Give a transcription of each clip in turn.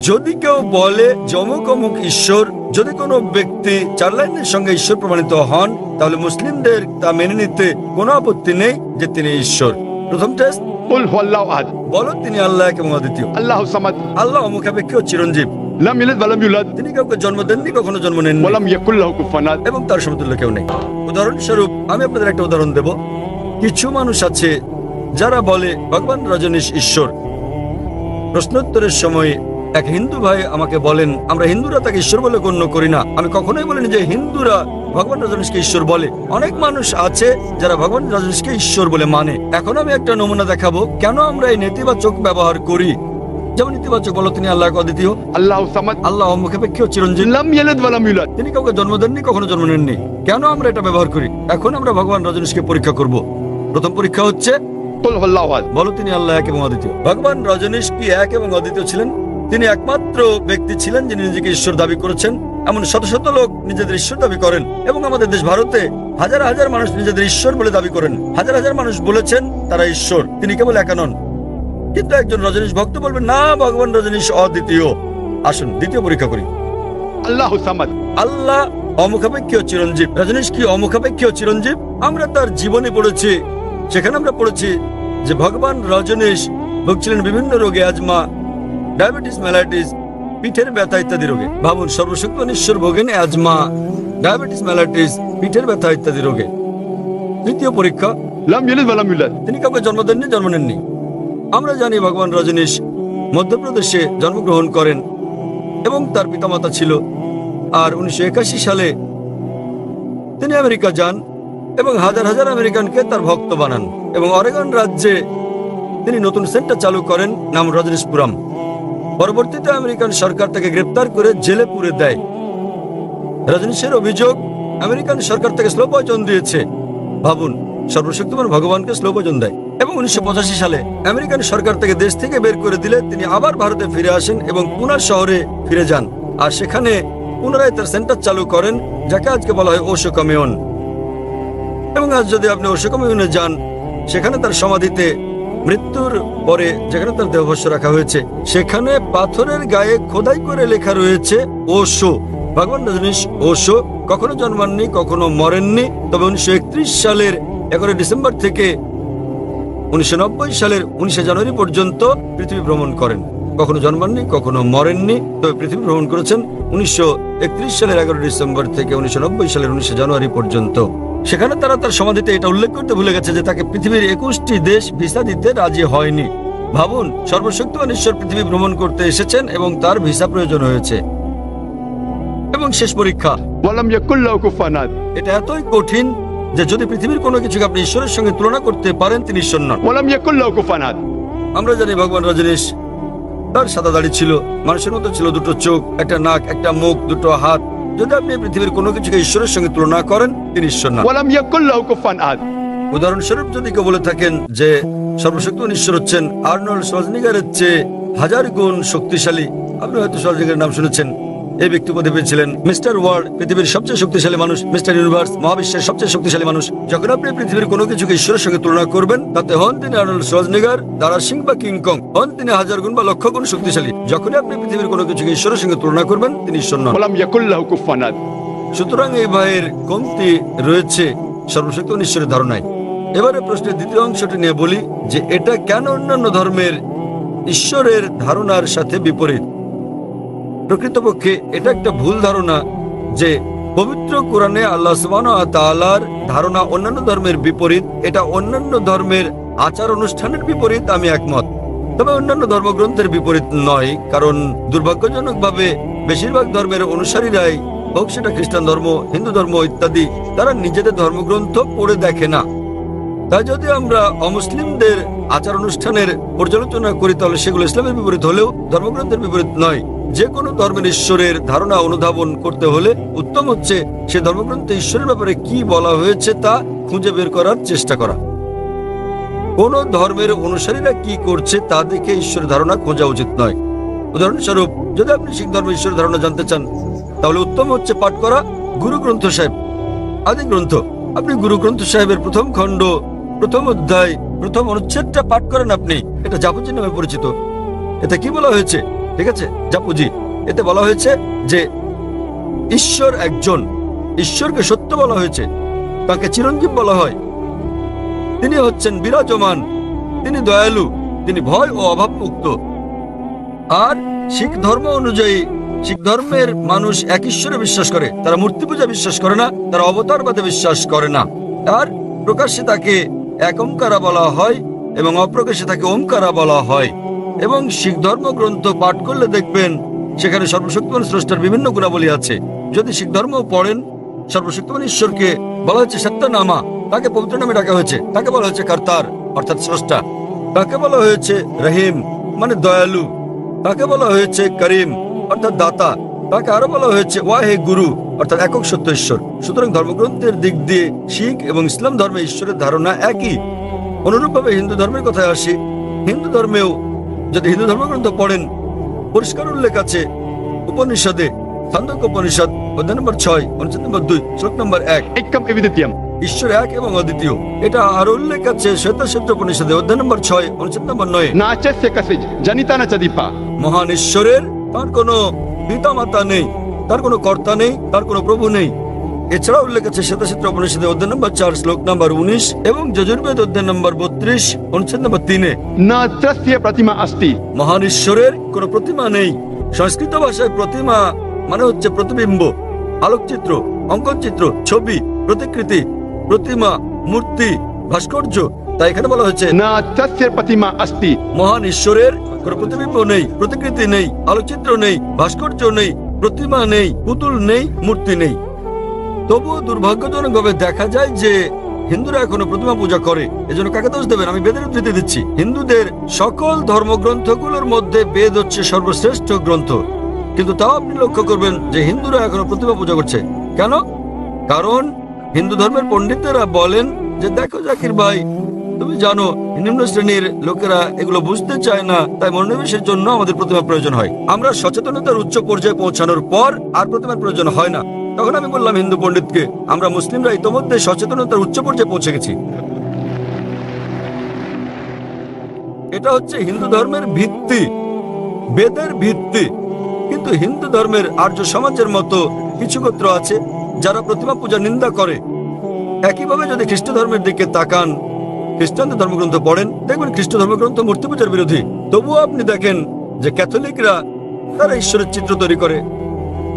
যদি কেউ বলে অমুক অমুক ঈশ্বর, যদি কোনো ব্যক্তি 4 লাইনের সঙ্গে ঈশ্বর প্রমাণিত হন, তাহলে মুসলিমদের তা মেনে নিতে কোনো আপত্তি নেই যে তিনি ঈশ্বর। প্রথম টেস্ট, কুল হুয়াল্লাহু আহাদ, বলো তিনি আল্লাহ এক এবং অদ্বিতীয়। আল্লাহু সামাদ, আল্লাহ অমুখাপেক্ষী ও চিরঞ্জীব। লাম ইয়ালিদ ওয়া লাম ইউলাদ, তিনি কাউকে জন্ম দেননি, কখনো জন্ম নেননি, ওয়া লাম ইয়াকুল লাহু কুফুয়ান আহাদ, এবং তার সমতুল্য কেউ নেই। উদাহরণস্বরূপ আমি আপনাদের একটা উদাহরণ দেব। কিছু মানুষ আছে যারা বলে ভগবান রজনীশ ঈশ্বর। প্রশ্নোত্তরের সময় এক হিন্দু ভাই আমাকে বলেন, আমরা হিন্দুরা তাকে ঈশ্বর বলে গণ্য করি না। আমি কখনোই বলিনি যে হিন্দুরা ভগবান রজনীশকে ঈশ্বর বলে। অনেক মানুষ আছে যারা ভগবান রজনীশকে ঈশ্বর বলে মানে। এখন আমি একটা নমুনা দেখাবো কেন আমরা এই নেতিবাচক ব্যবহার করি। যেমন ইতিবাচক, বলো তিনি আল্লাহ এক অদ্বিতীয়, আল্লাহু সামাদ, আল্লাহ অমুখাপেক্ষী ও চিরঞ্জীব, লাম ইয়ালিদ ওয়া লাম ইউলাদ, তিনি কাউকে জন্ম দেননি, কখনো জন্ম নেননি। কেন আমরা এটা ব্যবহার করি? এখন আমরা ভগবান রজনীশকে পরীক্ষা করব। প্রথম পরীক্ষা হচ্ছে, কুল হুয়াল্লাহু আহাদ, বলো তিনি আল্লাহ এক এবং অদ্বিতীয়। ভগবান রজনীশ কি এক এবং অদ্বিতীয় ছিলেন? তিনি একমাত্র ব্যক্তি ছিলেন যিনি নিজেকে ঈশ্বর দাবি করেছেন। এমন শত শত লোক নিজেদের ঈশ্বর দাবি করেন, এবং আমাদের দেশ ভারতে হাজার হাজার মানুষ নিজেদের ঈশ্বর বলে দাবি করেন। হাজার হাজার মানুষ বলেছেন তারা ঈশ্বর, তিনি কেবল একা নন। কিন্তু একজন রজনীশ ভক্ত বলবেন, না, ভগবান রজনীশ অদ্বিতীয়। আসুন দ্বিতীয় পরীক্ষা করি। আল্লাহু সামাদ, আল্লাহ অমুখাপেক্ষী ও চিরঞ্জীব। রজনীশ কি অমুখাপেক্ষী ও চিরঞ্জীব? আমরা তার জীবনে পড়েছি, সেখানে আমরা পড়েছি যে ভগবান রজনীশ ভুগছিলেন বিভিন্ন রোগে, আজমা, ডায়াবেটিস, ম্যালাইটিস, পিঠের ব্যথা ইত্যাদি রোগে। ভাবুন, সর্বশক্তিমান ঈশ্বর ভোগেন আজমা, ডায়াবেটিস, ম্যালাইটিস, পিঠের ব্যথা ইত্যাদি রোগে। তৃতীয় পরীক্ষা, লাম ইয়ালিদ ওয়া লাম ইউলাদ, তিনি কাউকে জন্ম দেননি, জন্ম নেননি। আমরা জানি ভগবান রজনীশ মধ্যপ্রদেশে জন্মগ্রহণ করেন এবং তার পিতামাতা ছিল। আর 1981 সালে তিনি আমেরিকা যান এবং হাজার হাজার আমেরিকানকে তার ভক্ত বানান, এবং অরেগন রাজ্যে তিনি নতুন সেন্টার চালু করেন, নাম রজনীশপুরম। পরবর্তীতে আমেরিকান সরকার তাকে গ্রেপ্তার করে জেলে পুরে দেয়। রজনীশের অভিযোগ, আমেরিকান সরকার তাকে স্লো পয়জন দিয়েছে। ভাবুন, সর্বশক্তিমান ভগবানকে স্লো পয়জন দেয়। এবং 1985 সালে আমেরিকান সরকার তাকে দেশ থেকে বের করে দিলে তিনি আবার ভারতে ফিরে আসেন এবং পুনা শহরে ফিরে যান, আর সেখানে পুনরায় তার সেন্টার চালু করেন, যাকে আজকে বলা হয় ওশো কমিউন। এবং আজ যদি আপনি ওশো কমিউনে যান, সেখানে তার সমাধিতে মৃত্যুর পরে যেখানে তার দেহভস্য রাখা হয়েছে, সেখানে পাথরের গায়ে খোদাই করে লেখা রয়েছে ওশো। ভগবান রজনীশ ওশো কখনো জন্মাননি, কখনো মরেননি। তবে 1931 সালের 11 ডিসেম্বর থেকে 1990 সালের 19 জানুয়ারি পর্যন্ত পৃথিবী ভ্রমণ করেন। কখনো জন্মাননি, কখনো মরেননি, তবে পৃথিবী ভ্রমণ করেছেন 1931 সালের 11 ডিসেম্বর থেকে 1990 সালের 19 জানুয়ারি পর্যন্ত। সেখানে তারা তার সমাধিতে এটা উল্লেখ করতে ভুলে গেছে যে তাকে পৃথিবীর 21টি দেশ ভিসা দিতে রাজি হয়নি। ভাবুন, সর্বশক্তিমান ঈশ্বর পৃথিবী ভ্রমণ করতে এসেছেন এবং তার ভিসা প্রয়োজন হয়েছে। এবং শেষ পরীক্ষা, ওয়া লাম ইয়াকুল লাহু কুফুয়ান আহাদ, এটা এতই কঠিন যে যদি পৃথিবীর কোনো কিছুকে আপনি ঈশ্বরের সঙ্গে তুলনা করতে পারেন, তিনি ঈশ্বর নন। ওয়া লাম ইয়াকুল লাহু কুফুয়ান আহাদ। আমরা জানি ভগবান রজনীশ, তার সাদা দাড়ি ছিল, মানুষের মতো ছিল, দুটো চোখ, একটা নাক, একটা মুখ, দুটো হাত। যদি আপনি পৃথিবীর কোনো কিছুকে ঈশ্বরের সঙ্গে তুলনা করেন, তিনি ঈশ্বর নন। ওয়া লাম ইয়াকুল লাহু কুফুয়ান আহাদ। উদাহরণস্বরূপ, যদি কেউ বলে থাকেন যে সর্বশক্তিমান ঈশ্বর হচ্ছেন আর্নল্ড শোয়ার্জনেগারের চেয়ে 1000 গুণ শক্তিশালী, আপনি হয়তো শোয়ার্জনেগারের নাম শুনেছেন। এই ব্যক্তি পদে পেয়েছিলেন মিস্টার ওয়ার্ল্ড, পৃথিবীর সবচেয়ে শক্তিশালী মানুষ, মিস্টার ইউনিভার্স, মহাবিশ্বের সবচেয়ে শক্তিশালী মানুষ। যখন আপনি পৃথিবীর কোনো কিছুকে ঈশ্বরের সঙ্গে তুলনা করবেন, তাতে হন তিনি আর্নল্ড শোয়ার্জনেগার, দারা সিং বা কিংকং, হন তিনি 1000 গুণ বা লক্ষ গুণ শক্তিশালী। যখনই আপনি পৃথিবীর কোনো কিছুকে ঈশ্বরের সঙ্গে তুলনা করবেন, তিনি ঈশ্বর নন। ওয়া লাম ইয়াকুল লাহু কুফুয়ান আহাদ। সুতরাং এই ভাইয়ের কমতি রয়েছে সর্বশক্তিমান ঈশ্বরের ধারণায়। এবারে প্রশ্নের দ্বিতীয় অংশটি নিয়ে বলি যে এটা কেন অন্যান্য ধর্মের ঈশ্বরের ধারণার সাথে বিপরীত। প্রকৃতপক্ষে এটা একটা ভুল ধারণা যে পবিত্র কোরআনে আল্লাহ সুবহানাহু ওয়া তাআলার ধারণা অন্যান্য ধর্মের বিপরীত। এটা অন্যান্য ধর্মের আচার অনুষ্ঠানের বিপরীত, আমি একমত। তবে অন্যান্য ধর্মগ্রন্থের বিপরীত নয়, কারণ দুর্ভাগ্যজনকভাবে বেশিরভাগ ধর্মের অনুসারীরাই, হোক সেটা খ্রিস্টান ধর্ম, হিন্দু ধর্ম ইত্যাদি, তারা নিজেদের ধর্মগ্রন্থ পড়ে দেখে না। তাই যদি আমরা অমুসলিমদের আচার অনুষ্ঠানের পর্যালোচনা করি, তাহলে সেগুলো ইসলামের বিপরীত হলেও ধর্মগ্রন্থের বিপরীত নয়। যে কোনো ধর্মের ঈশ্বরের ধারণা অনুধাবন করতে হলে উত্তম হচ্ছে সে ধর্মগ্রন্থে ঈশ্বরের ব্যাপারে কি বলা হয়েছে তা খুঁজে বের করার চেষ্টা করা। কোন ধর্মের অনুসারীরা কি করছে তা দেখে ঈশ্বরের ধারণা খোঁজা উচিত নয়। উদাহরণস্বরূপ, যদি আপনি শিখ ধর্মের ঈশ্বরের ধারণা জানতে চান, তাহলে উত্তম হচ্ছে পাঠ করা গুরু গ্রন্থ সাহেব, আদি গ্রন্থ। আপনি গুরু গ্রন্থ সাহেবের প্রথম খণ্ড, প্রথম অধ্যায়, প্রথম অনুচ্ছেদটা পাঠ করেন। আপনি এটা জাপুজি নামে পরিচিত। এতে কি বলা হয়েছে? ঠিক আছে, যা পুঁজি। এতে বলা হয়েছে যে ঈশ্বর একজন, ঈশ্বরকে সত্য বলা হয়েছে, তাকে চিরঞ্জীব বলা হয়। তিনি হচ্ছেন বিরাজমান, তিনি দয়ালু, তিনি ভয় ও অভাব মুক্ত। আর শিখ ধর্ম অনুযায়ী শিখ ধর্মের মানুষ এক ঈশ্বরে বিশ্বাস করে, তারা মূর্তি পূজা বিশ্বাস করে না, তারা অবতারবাদে বিশ্বাস করে না। আর প্রকাশ্যে তাকে এক ওমকারা বলা হয় এবং অপ্রকাশ্যে তাকে ওমকারা বলা হয়। এবং শিখ ধর্মগ্রন্থ পাঠ করলে দেখবেন সেখানে সর্বশক্তিমান স্রষ্টার বিভিন্ন গুণাবলী আছে। যদি শিখ ধর্ম পড়েন, সর্বশক্তিমান ঈশ্বরকে বলা হচ্ছে সত্যনামা, তাকে পবিত্র নামে ডাকা হয়েছে। তাকে বলা হয়েছে কর্তার অর্থাৎ স্রষ্টা, তাকে বলা হয়েছে রহিম মানে দয়ালু, তাকে বলা হয়েছে করিম অর্থাৎ দাতা, তাকে আরো বলা হয়েছে ওয়াহে গুরু অর্থাৎ একক সত্য ঈশ্বর। সুতরাং ধর্মগ্রন্থের দিক দিয়ে শিখ এবং ইসলাম ধর্মে ঈশ্বরের ধারণা একই। অনুরূপভাবে হিন্দু ধর্মের কথায় আসি, হিন্দু ধর্মেও যদি হিন্দু ধর্মগ্রন্থ পড়েন, পরিষ্কার উল্লেখ আছে উপনিষদে, ছান্দোক্য উপনিষদ অধ্যায় নম্বর 6 অনুচ্ছেদ নম্বর 2 শ্লোক নম্বর 1, एकम एविद्वितीयम। ঈশ্বর এক এবং অদ্বিতীয়। এটা আরো উল্লেখ আছে শ্বেতাশ্বেত উপনিষদে অধ্যায় নম্বর 6 অনুচ্ছেদ নম্বর 9। नाचस्य कसिज जनिता न च दीपा। মহান ঈশ্বরের তার কোনো পিতা মাতা নেই, তার কোনো কর্তা নেই, তার কোনো প্রভু নেই। এছাড়া উল্লেখ আছে শ্বেতাশ্বেত উপনিষদে অধ্যায় নম্বর 4 শ্লোক নম্বর 19 এবং যজুর্বেদ অধ্যায় নম্বর 32 অনুচ্ছেদ নম্বর 3। न तस्य प्रतिमा अस्ति। মহান ঈশ্বরের কোনো প্রতিমা নেই। সংস্কৃত ভাষায় প্রতিমা মানে হচ্ছে প্রতিবিম্ব, আলোকচিত্র, অঙ্কনচিত্র, ছবি, প্রতিকৃতি, প্রতিমা, মূর্তি, ভাস্কর্য। তাই এখানে বলা হয়েছে न तस्य प्रतिमा अस्ति। মহান ঈশ্বরের কোনো প্রতিবিম্ব নেই, প্রতিকৃতি নেই, আলোকচিত্র নেই, ভাস্কর্য নেই, প্রতিমা নেই, পুতুল নেই, মূর্তি নেই। তবুও দুর্ভাগ্যজনকভাবে দেখা যায় যে হিন্দুরা এখনো প্রতিমা পূজা করে। এজন্য কাকে দোষ দেবেন? আমি বেদের উদ্ধৃতি দিচ্ছি। হিন্দুদের সকল ধর্মগ্রন্থগুলোর মধ্যে বেদ হচ্ছে সর্বশ্রেষ্ঠ গ্রন্থ, কিন্তু তাও আপনি লক্ষ্য করবেন যে হিন্দুরা এখনো প্রতিমা পূজা করছে। কেন? কারণ হিন্দু ধর্মের পণ্ডিতেরা বলেন যে দেখো জাকির ভাই, তুমি জানো নিম্ন শ্রেণীর লোকেরা এগুলো বুঝতে চায় না, তাই মনোনিবেশের জন্য আমাদের প্রতিমা প্রয়োজন হয়। আমরা সচেতনতার উচ্চ পর্যায়ে পৌঁছানোর পর আর প্রতিমার প্রয়োজন হয় না। তখন আমি বললাম হিন্দু পণ্ডিতকে, আমরা মুসলিমরা ইতোমধ্যে সচেতনতার উচ্চ পর্যায়ে পৌঁছে গেছি। এটা হচ্ছে হিন্দু ধর্মের ভিত্তি, বেদের ভিত্তি। কিন্তু হিন্দু ধর্মের আর্য সমাজের মতো কিছু গোত্র আছে যারা প্রতিমা পূজা নিন্দা করে। একইভাবে যদি খ্রিস্ট ধর্মের দিকে তাকান, খ্রিস্টানদের ধর্মগ্রন্থ পড়েন, দেখবেন খ্রিস্ট ধর্মগ্রন্থ মূর্তি পূজার বিরোধী। তবুও আপনি দেখেন যে ক্যাথলিকরা তারা ঈশ্বরের চিত্র তৈরি করে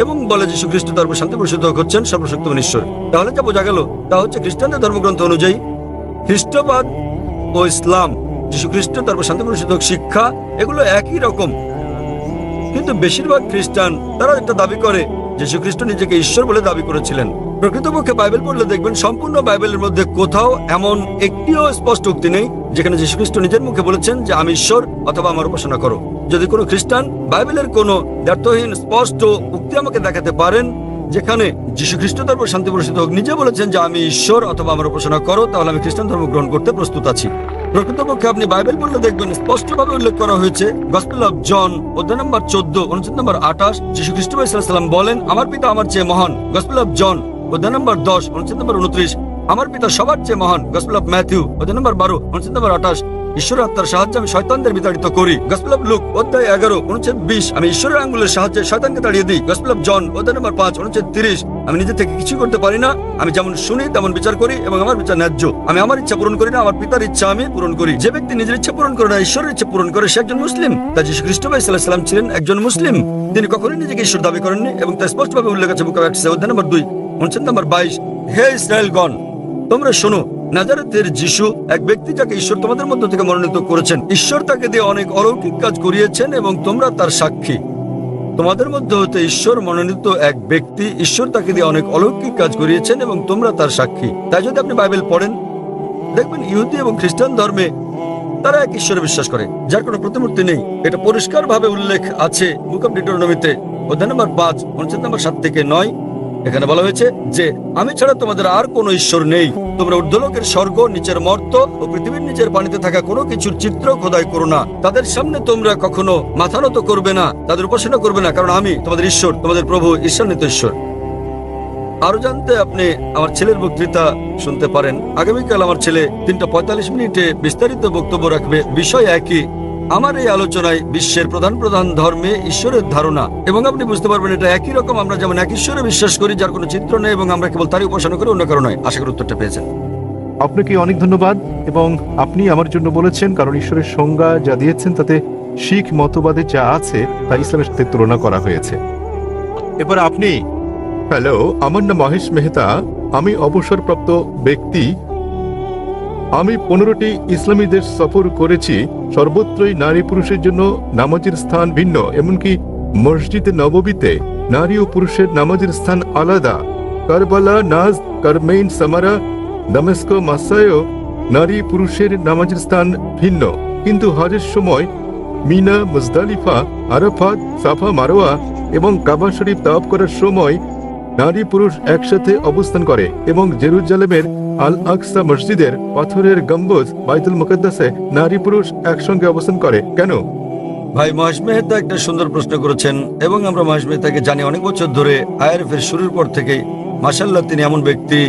এবং বলে যীশু খ্রিস্ট তারপর শান্তি প্রসূতক হচ্ছেন সর্বশক্তিমান ঈশ্বর। তাহলে যা বোঝা গেল তা হচ্ছে খ্রিস্টানদের ধর্মগ্রন্থ অনুযায়ী খ্রিস্টবাদ ও ইসলাম, যীশু খ্রিস্ট তারপর শান্তি প্রসূতক শিক্ষা, এগুলো একই রকম। কিন্তু বেশিরভাগ খ্রিস্টান তারা একটা দাবি করে যীশু খ্রিস্ট নিজেকে ঈশ্বর বলে দাবি করেছিলেন। প্রকৃতপক্ষে বাইবেল পড়লে দেখবেন সম্পূর্ণ বাইবেলের মধ্যে কোথাও এমন একটিও স্পষ্ট উক্তি নেই যেখানে যীশু খ্রিস্ট নিজের মুখে বলেছেন যে আমি ঈশ্বর অথবা আমার উপাসনা করো। যদি কোনো খ্রিস্টান বাইবেলের কোনো দ্ব্যর্থহীন স্পষ্ট উক্তি আমাকে দেখাতে পারেন যেখানে যীশু খ্রিস্ট তারপর শান্তি প্রসূতক নিজে বলেছেন যে আমি ঈশ্বর অথবা আমার উপাসনা করো, তাহলে আমি খ্রিস্টান ধর্ম গ্রহণ করতে প্রস্তুত আছি। প্রকৃতপক্ষে আপনি বাইবেল পড়লে দেখবেন স্পষ্টভাবে উল্লেখ করা হয়েছে গসপেল অফ জন অধ্যায় নম্বর 14 অনুচ্ছেদ নম্বর 28, যীশু খ্রিস্ট সাল্লাল্লাহু বলেন আমার পিতা আমার চেয়ে মহান। গসপেল অফ জন অধ্যায় নম্বর 10 অনুচ্ছেদ নম্বর 29, আমার পিতা সবার চেয়ে মহান। গসপেল অফ ম্যাথিউ অধ্যায় নম্বর 12 অনুচ্ছেদ নম্বর 28, ঈশ্বরের আত্মার সাহায্যে আমি শয়তানদের বিতাড়িত করি। গসপেল অফ লুক অধ্যায় 11 অনুচ্ছেদ 20, আমি ঈশ্বরের আঙ্গুলের সাহায্যে শয়তানকে তাড়িয়ে দিই। গসপেল অফ জন অধ্যায় নম্বর 5 অনুচ্ছেদ 30, আমি নিজে থেকে কিছু করতে পারি না, আমি যেমন শুনি তেমন বিচার করি এবং আমার বিচার ন্যায্য। আমি আমার ইচ্ছা পূরণ করি না, আমার পিতার ইচ্ছা আমি পূরণ করি। যে ব্যক্তি নিজের ইচ্ছা পূরণ করে না, ঈশ্বরের ইচ্ছা পূরণ করে, সে একজন মুসলিম। তাই যীশু খ্রিস্ট সাল্লাল্লাহু আলাইহি ছিলেন একজন মুসলিম। তিনি কখনোই নিজেকে ঈশ্বর দাবি করেননি এবং তা স্পষ্টভাবে উল্লেখ আছে বুক অফ অ্যাক্টস অধ্যায় নম্বর 2 অনুচ্ছেদ নম্বর 22, হে ইসরায়েলগণ তোমরা শোনো, নাজারেতের যিশু এক ব্যক্তি যাকে ঈশ্বর তোমাদের মধ্য থেকে মনোনীত করেছেন। ঈশ্বর তাকে দিয়ে অনেক অলৌকিক কাজ করিয়েছেন এবং তোমরা তার সাক্ষী। তোমাদের মধ্যে হতে ঈশ্বর মনোনীত এক ব্যক্তি, ঈশ্বর তাকে দিয়ে অনেক অলৌকিক কাজ করিয়েছেন এবং তোমরা তার সাক্ষী। তাই যদি আপনি বাইবেল পড়েন দেখবেন ইহুদি এবং খ্রিস্টান ধর্মে তারা এক ঈশ্বরে বিশ্বাস করে যার কোনো প্রতিমূর্তি নেই। এটা পরিষ্কার ভাবে উল্লেখ আছে বুক অফ ডিউটেরোনমিতে অধ্যায় নম্বর 5 অনুচ্ছেদ নম্বর 7 থেকে 9। এখানে বলা হয়েছে যে আমি ছাড়া তোমাদের আর কোনো ঈশ্বর নেই। তোমরা ঊর্ধ্বলোকের স্বর্গ, নিচের মর্ত ও পৃথিবীর নিচের পানিতে থাকা কোনো কিছুর চিত্র খোদাই করো না। তাদের সামনে তোমরা কখনো মাথা নত করবে না, তাদের উপাসনা করবে না, কারণ আমি তোমাদের ঈশ্বর, তোমাদের প্রভু ঈশ্বরান্বিত ঈশ্বর। আরো জানতে আপনি আমার ছেলের বক্তৃতা শুনতে পারেন। আগামীকাল আমার ছেলে 3:45 বিস্তারিত বক্তব্য রাখবে, বিষয় একই। আমার এই আলোচনায় বিশ্বের প্রধান প্রধান ধর্মে ঈশ্বরের ধারণা, এবং আপনি বুঝতে পারবেন এটা একই রকম। আমরা যেমন এক ঈশ্বরে বিশ্বাস করি যার কোনো চিত্র নেই, এবং আমরা কেবল তারই উপাসনা করি, অন্য কারো নয়। আশা করি উত্তরটা পেয়েছেন। আপনাকে অনেক ধন্যবাদ, এবং আপনি আমার জন্য বলেছেন, কারণ ঈশ্বরের সংজ্ঞা যা দিয়েছেন তাতে শিখ মতবাদে যা আছে তা ইসলামের সাথে তুলনা করা হয়েছে। এবার আপনি। হ্যালো, আমার নাম মহেশ মেহতা। আমি অবসরপ্রাপ্ত ব্যক্তি। আমি 15টি ইসলামী দেশ সফর করেছি। সর্বত্রই নারী পুরুষের জন্য নামাজের স্থান ভিন্ন, এমনকি মসজিদে নববীতে নারী ও পুরুষের নামাজের স্থান আলাদা। কারবালা, নাজ, কারমেইন, সামারা, দামেস্ক, মাসায়ও নারী পুরুষের নামাজের স্থান ভিন্ন। কিন্তু হজের সময় মিনা, মুজদালিফা, আরাফাত, সাফা, মারোয়া এবং কাবা শরীফ তাওয়াফ করার সময় নারী পুরুষ একসাথে অবস্থান করে, এবং জেরুজালেমের আল আকসা মসজিদের পাথরের গম্বুজ বাইতুল মুকদ্দাসে নারী পুরুষ একসঙ্গে অবস্থান করে কেন? ভাই মহেশ মেহতা একটা সুন্দর প্রশ্ন করেছেন, এবং আমরা মহেশ মেহতাকে জানি অনেক বছর ধরে। IRF এর শুরুর পর থেকেই মাশাআল্লাহ তিনি এমন ব্যক্তি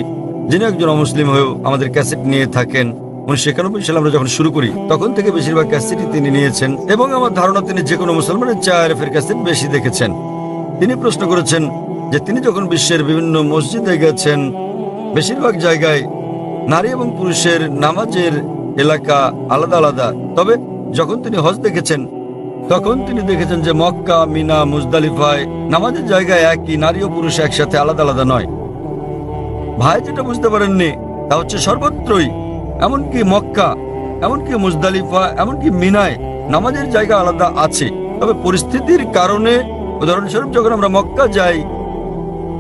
যিনি একজন অমুসলিম হয়েও আমাদের ক্যাসেট নিয়ে থাকেন। 1991 সালে আমরা যখন শুরু করি তখন থেকে বেশিরভাগ ক্যাসেটই তিনি নিয়েছেন, এবং আমার ধারণা তিনি যে কোনো মুসলমানের চেয়ে IRF এর ক্যাসেট বেশি দেখেছেন। তিনি প্রশ্ন করেছেন যে তিনি যখন বিশ্বের বিভিন্ন মসজিদে গেছেন, বেশিরভাগ জায়গায় নারী এবং পুরুষের নামাজের এলাকা আলাদা আলাদা। তবে যখন তিনি হজ দেখেছেন তখন তিনি দেখেছেন যে মক্কা, মিনা, মুজদালিফায় নামাজের জায়গায় একই, নারী ও পুরুষ একসাথে আলাদা আলাদা নয়। ভাই যেটা বুঝতে পারেননি তা হচ্ছে সর্বত্রই, এমনকি মক্কা, এমনকি মুজদালিফা, এমনকি মিনায় নামাজের জায়গা আলাদা আছে। তবে পরিস্থিতির কারণে, উদাহরণস্বরূপ যখন আমরা মক্কা যাই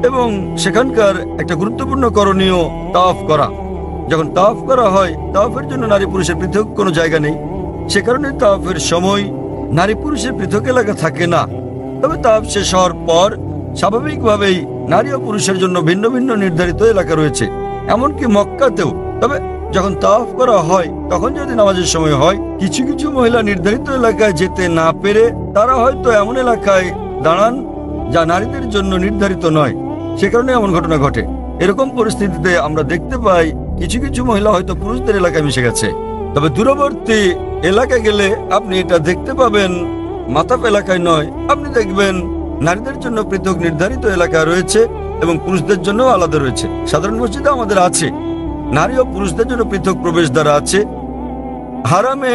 এবং সেখানকার একটা গুরুত্বপূর্ণ করণীয় তাওয়াফ করা, যখন তাওয়াফ করা হয় তাওয়াফের জন্য নারী পুরুষের পৃথক কোনো জায়গা নেই। সে কারণে তাওয়াফের সময় নারী পুরুষের পৃথক এলাকা থাকে না। তবে তাওয়াফ শেষ হওয়ার পর স্বাভাবিকভাবেই নারী ও পুরুষের জন্য ভিন্ন ভিন্ন নির্ধারিত এলাকা রয়েছে, এমনকি মক্কাতেও। তবে যখন তাওয়াফ করা হয় তখন যদি নামাজের সময় হয়, কিছু কিছু মহিলা নির্ধারিত এলাকায় যেতে না পেরে তারা হয়তো এমন এলাকায় দাঁড়ান যা নারীদের জন্য নির্ধারিত নয়। সে কারণে এমন ঘটনা ঘটে। এরকম পরিস্থিতিতে আমরা দেখতে পাই কিছু কিছু মহিলা হয়তো পুরুষদের এলাকায় মিশে গেছে। তবে দূরবর্তী এলাকায় গেলে আপনি এটা দেখতে পাবেন, মাতাফ এলাকায় নয়। আপনি দেখবেন নারীদের জন্য পৃথক নির্ধারিত এলাকা রয়েছে এবং পুরুষদের জন্য আলাদা রয়েছে। সাধারণ মসজিদে আমাদের আছে, নারী ও পুরুষদের জন্য পৃথক প্রবেশদ্বার আছে। হারামে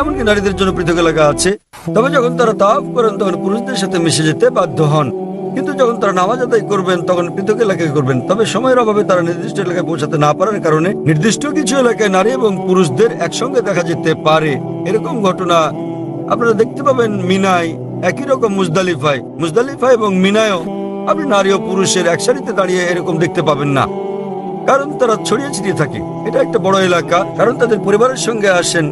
এমনকি নারীদের জন্য পৃথক এলাকা আছে। তবে যখন তারা তাওয়াফ করেন তখন পুরুষদের সাথে মিশে যেতে বাধ্য হন, কিন্তু যখন তারা নামাজ আদায় করবেন তখন পৃথক এলাকায় করবেন। তবে সময়ের অভাবে তারা নির্দিষ্ট এলাকায় পৌঁছাতে না পারার কারণে নির্দিষ্ট কিছু এলাকায় নারী এবং পুরুষদের একসঙ্গে দেখা যেতে পারে। এরকম ঘটনা আপনারা দেখতে পাবেন মিনায়, একই রকম মুজদালিফায় এবং মিনায়ও আপনি নারী ও পুরুষের এক সারিতে দাঁড়িয়ে এরকম দেখতে পাবেন না, কারণ তারা ছড়িয়ে ছিটিয়ে থাকে। এটা একটা বড় এলাকা, কারণ তাদের পরিবারের সঙ্গে আসেন।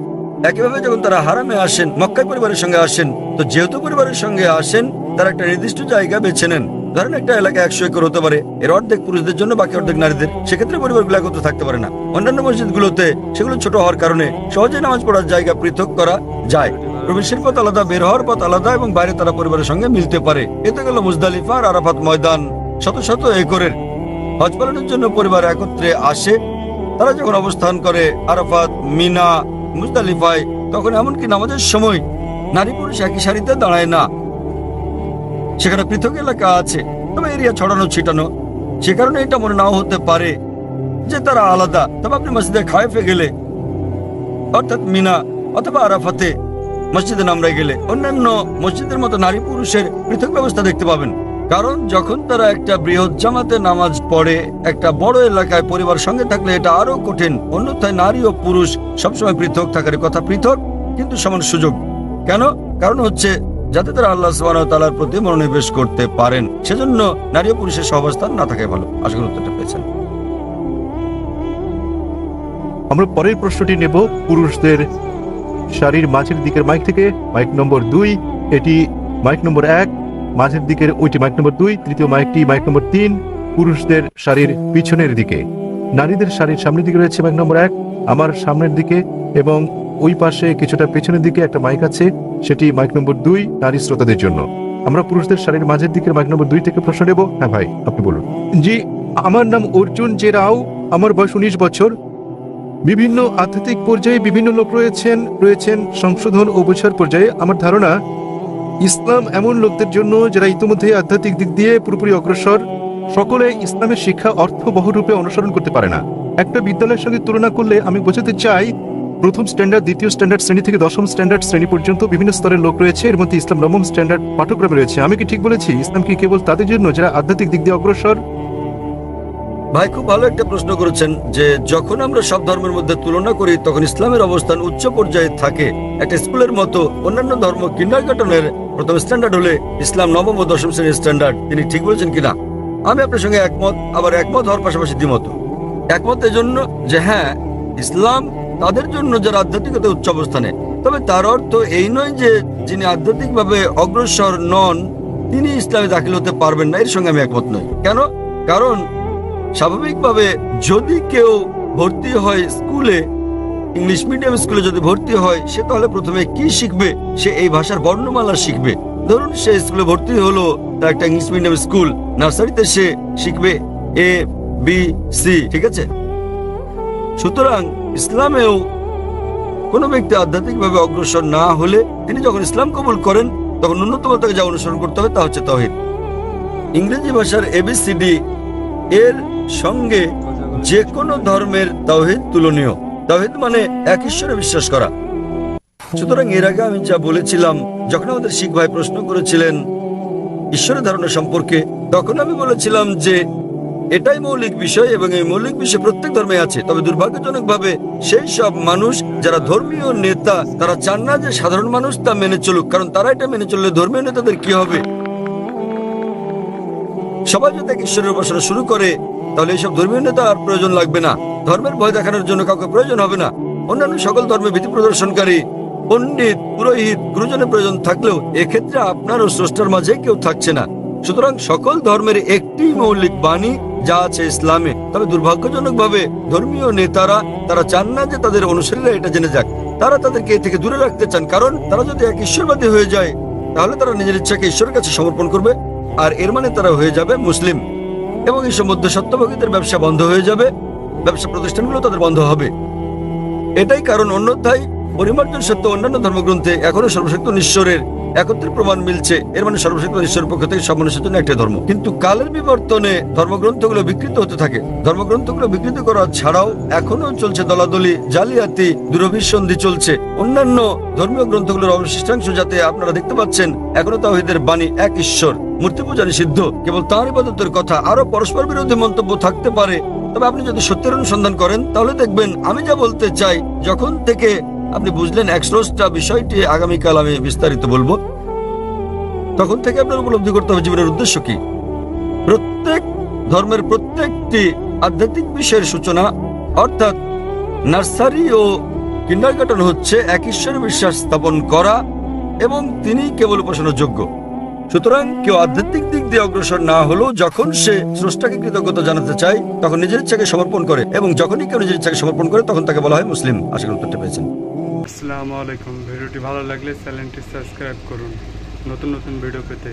একইভাবে যখন তারা হারামে আসেন, মক্কায় পরিবারের সঙ্গে আসেন, তো যেহেতু পরিবারের সঙ্গে আসেন তারা একটা নির্দিষ্ট জায়গা বেছে নেন। ধরেন একটা এলাকা 100 একর হতে পারে, এর অর্ধেক পুরুষদের জন্য, বাকি অর্ধেক নারীদের। সেক্ষেত্রে পরিবারগুলো একত্র থাকতে পারে না। অন্যান্য মসজিদগুলোতে সেগুলো ছোট হওয়ার কারণে সহজে নামাজ পড়ার জায়গা পৃথক করা যায়। প্রবেশের পথ আলাদা, বের হওয়ার পথ আলাদা, এবং বাইরে তারা পরিবারের সঙ্গে মিলতে পারে। এতে গেল মুজদালিফা আর আরাফাত ময়দান শত শত একরের। হজ পালনের জন্য পরিবার একত্রে আসে। তারা যখন অবস্থান করে আরাফাত, মিনা, মুজদালিফায়, তখন এমনকি নামাজের সময় নারী পুরুষ একই সারিতে দাঁড়ায় না। সেখানে পৃথক এলাকা আছে, তবে এরিয়া ছড়ানো ছিটানো। সে কারণে এটা মনে নাও হতে পারে যে তারা আলাদা। তবে আপনি মসজিদে খায়েফে গেলে, অর্থাৎ মিনা অথবা আরাফাতে মসজিদে নামরায় গেলে অন্যান্য মসজিদের মতো নারী পুরুষের পৃথক ব্যবস্থা দেখতে পাবেন। কারণ যখন তারা একটা বৃহৎ জামাতে নামাজ পড়ে একটা বড় এলাকায় পরিবার সঙ্গে থাকলে এটা আরো কঠিন। অন্যথায় নারী ও পুরুষ সবসময় পৃথক থাকার কথা, পৃথক কিন্তু সমান সুযোগ। কেন? কারণ হচ্ছে যাতে তারা আল্লাহ সুবহানাহু ওয়া তাআলার প্রতি মনোনিবেশ করতে পারেন। সেজন্য নারী ও পুরুষের সহাবস্থান না থাকাই ভালো। আশা করি উত্তরটা পেয়েছেন। আমরা পরের প্রশ্নটি নেব পুরুষদের সারির মাঝের দিকের মাইক থেকে। মাইক নম্বর 2, এটি মাইক নম্বর 1, মাঝের দিকের ওইটি মাইক নম্বর 2, তৃতীয় মাইকটি মাইক নম্বর 3, পুরুষদের সারির পিছনের দিকে। নারীদের সারির সামনের দিকে রয়েছে মাইক নম্বর 1 আমার সামনের দিকে, এবং ওই পাশে কিছুটা পেছনের দিকে একটা মাইক আছে, সেটি মাইক নম্বর 2 নারী শ্রোতাদের জন্য। আমরা পুরুষদের সারির মাঝের দিকের মাইক নম্বর 2 থেকে প্রশ্ন নেব। হ্যাঁ ভাই, আপনি বলুন। জি, আমার নাম অর্জুন জে রাও, আমার বয়স 19 বছর। বিভিন্ন আধ্যাত্মিক পর্যায়ে বিভিন্ন লোক রয়েছেন সংশোধন ও বোঝার পর্যায়ে। আমার ধারণা ইসলাম এমন লোকদের জন্য যারা ইতিমধ্যে আধ্যাত্মিক দিক দিয়ে পুরোপুরি অগ্রসর, সকলে ইসলামের শিক্ষা অর্থবহ রূপে অনুসরণ করতে পারে না। একটা বিদ্যালয়ের সঙ্গে তুলনা করলে আমি বোঝাতে চাই, প্রথম স্ট্যান্ডার্ড, দ্বিতীয় স্ট্যান্ডার্ড শ্রেণী থেকে দশম স্ট্যান্ডার্ড শ্রেণী পর্যন্ত বিভিন্ন স্তরের লোক রয়েছে। এর মধ্যে ইসলাম নবম স্ট্যান্ডার্ড পাঠ্যক্রমে রয়েছে। আমি কি ঠিক বলেছি? ইসলাম কি কেবল তাদের জন্য যারা আধ্যাত্মিক দিক দিয়ে অগ্রসর? ভাই, খুব ভালো একটা প্রশ্ন করেছেন যে যখন আমরা সব ধর্মের মধ্যে তুলনা করি তখন ইসলামের অবস্থান উচ্চ পর্যায়ে থাকে। একটা স্কুলের মতো অন্যান্য ধর্ম কিন্ডারগার্টেনের প্রথম স্ট্যান্ডার্ড হলে ইসলাম নবম ও দশম শ্রেণীর স্ট্যান্ডার্ড। তিনি ঠিক বলেছেন কিনা আমি আপনার সঙ্গে একমত, আবার একমত হওয়ার পাশাপাশি দ্বিমত। একমত এজন্য যে হ্যাঁ, ইসলাম তাদের জন্য যারা আধ্যাত্মিকতা উচ্চ অবস্থানে, তবে তার অর্থ এই নয় যে যিনি আধ্যাত্মিকভাবে অগ্রসর নন তিনি ইসলামে দাখিল হতে পারবেন না। এর সঙ্গে আমি একমত নই। কেন? কারণ স্বাভাবিকভাবে যদি কেউ ভর্তি হয় স্কুলে, ইংলিশ মিডিয়াম স্কুলে যদি ভর্তি হয়, সে তাহলে প্রথমে কি শিখবে? সে এই ভাষার বর্ণমালা শিখবে। ধরুন সে স্কুলে ভর্তি হলো, তার একটা ইংলিশ মিডিয়াম স্কুল, নার্সারিতে সে শিখবে ABC, ঠিক আছে? সুতরাং ইসলামেও কোনো ব্যক্তি আধ্যাত্মিকভাবে অগ্রসর না হলে তিনি যখন ইসলাম কবুল করেন তখন ন্যূনতম তাকে যা অনুসরণ করতে হবে তা হচ্ছে তাওহীদ। ইংরেজি ভাষার ABCD এর সঙ্গে যে কোনো ধর্মের তাওহীদ তুলনীয়। তাওহীদ মানে এক ঈশ্বরে বিশ্বাস করা। সুতরাং এর আগে আমি যা বলেছিলাম, যখন আমাদের শিখ ভাই প্রশ্ন করেছিলেন ঈশ্বরের ধারণা সম্পর্কে, তখন আমি বলেছিলাম যে এটাই মৌলিক বিষয় এবং এই মৌলিক বিষয় প্রত্যেক ধর্মে আছে। তবে দুর্ভাগ্যজনকভাবে সেই সব মানুষ যারা ধর্মীয় নেতা, তারা চান না যে সাধারণ মানুষ তা মেনে চলুক, কারণ তারা এটা মেনে চললে ধর্মীয় নেতাদের কি হবে? সবাই যদি এক ঈশ্বরের উপাসনা শুরু করে তাহলে এইসব ধর্মীয় নেতা আর প্রয়োজন লাগবে না। ধর্মের ভয় দেখানোর জন্য কাউকে প্রয়োজন হবে না। অন্যান্য সকল ধর্মে ভীতি প্রদর্শনকারী পণ্ডিত, পুরোহিত, গুরুজনের প্রয়োজন থাকলেও এক্ষেত্রে আপনার ও স্রষ্টার মাঝে কেউ থাকছে না। সুতরাং সকল ধর্মের একটি মৌলিক বাণী যা আছে ইসলামে। তবে দুর্ভাগ্যজনকভাবে ধর্মীয় নেতারা তারা চান না যে তাদের অনুসারীরা এটা জেনে যাক। তারা তাদেরকে এ থেকে দূরে রাখতে চান, কারণ তারা যদি এক ঈশ্বরবাদী হয়ে যায় তাহলে তারা নিজের ইচ্ছাকে ঈশ্বরের কাছে সমর্পণ করবে, আর এর মানে তারা হয়ে যাবে মুসলিম, এবং এই মধ্য সত্যভোগীদের ব্যবসা বন্ধ হয়ে যাবে, ব্যবসা প্রতিষ্ঠানগুলো তাদের বন্ধ হবে। এটাই কারণ অন্যথায় পরিমার্জন সত্য অন্যান্য ধর্মগ্রন্থে এখনো সর্বশক্ত ঈশ্বরের একত্রের প্রমাণ মিলছে। এর মানে সর্বশক্ত ঈশ্বরের পক্ষ থেকে সব মানুষের জন্য একটা ধর্ম। কিন্তু কালের বিবর্তনে ধর্মগ্রন্থগুলো বিকৃত হতে থাকে। ধর্মগ্রন্থগুলো বিকৃত করা ছাড়াও এখনো চলছে দলাদলি, জালিয়াতি, দুরভিসন্ধি চলছে। অন্যান্য ধর্মীয় গ্রন্থগুলোর অবশিষ্টাংশ যাতে আপনারা দেখতে পাচ্ছেন এখনো তাওহীদের বাণী এক ঈশ্বর, মূর্তি পূজা নিষিদ্ধ, কেবল তাঁর ইবাদতের কথা। আরো পরস্পর বিরোধী মন্তব্য থাকতে পারে, তবে আপনি যদি সত্যের অনুসন্ধান করেন তাহলে দেখবেন আমি যা বলতে চাই। যখন থেকে আপনি বুঝলেন এক স্রষ্টা বিষয়টি আগামীকাল আমি বিস্তারিত বলবো, তখন থেকে আপনার উপলব্ধি করতে হবে জীবনের উদ্দেশ্য কি। প্রত্যেক ধর্মের প্রত্যেকটি আধ্যাত্মিক বিষয়ের সূচনা, অর্থাৎ নার্সারি ও কিন্ডারগার্টেন হচ্ছে এক ঈশ্বরে বিশ্বাস স্থাপন করা এবং তিনি কেবল উপাসনার যোগ্য। সুতরাং কেউ আধ্যাত্মিক দিক দিয়ে অগ্রসর না হলেও যখন সে স্রষ্টাকে কৃতজ্ঞতা জানাতে চায় তখন নিজের ইচ্ছাকে সমর্পণ করে, এবং যখনই কেউ নিজের ইচ্ছাকে সমর্পণ করে তখন তাকে বলা হয় মুসলিম। আশা করি উত্তরটা পেয়েছেন। আসসালামু আলাইকুম। ভিডিওটি ভালো লাগলে চ্যানেলটি সাবস্ক্রাইব করুন নতুন নতুন ভিডিও পেতে।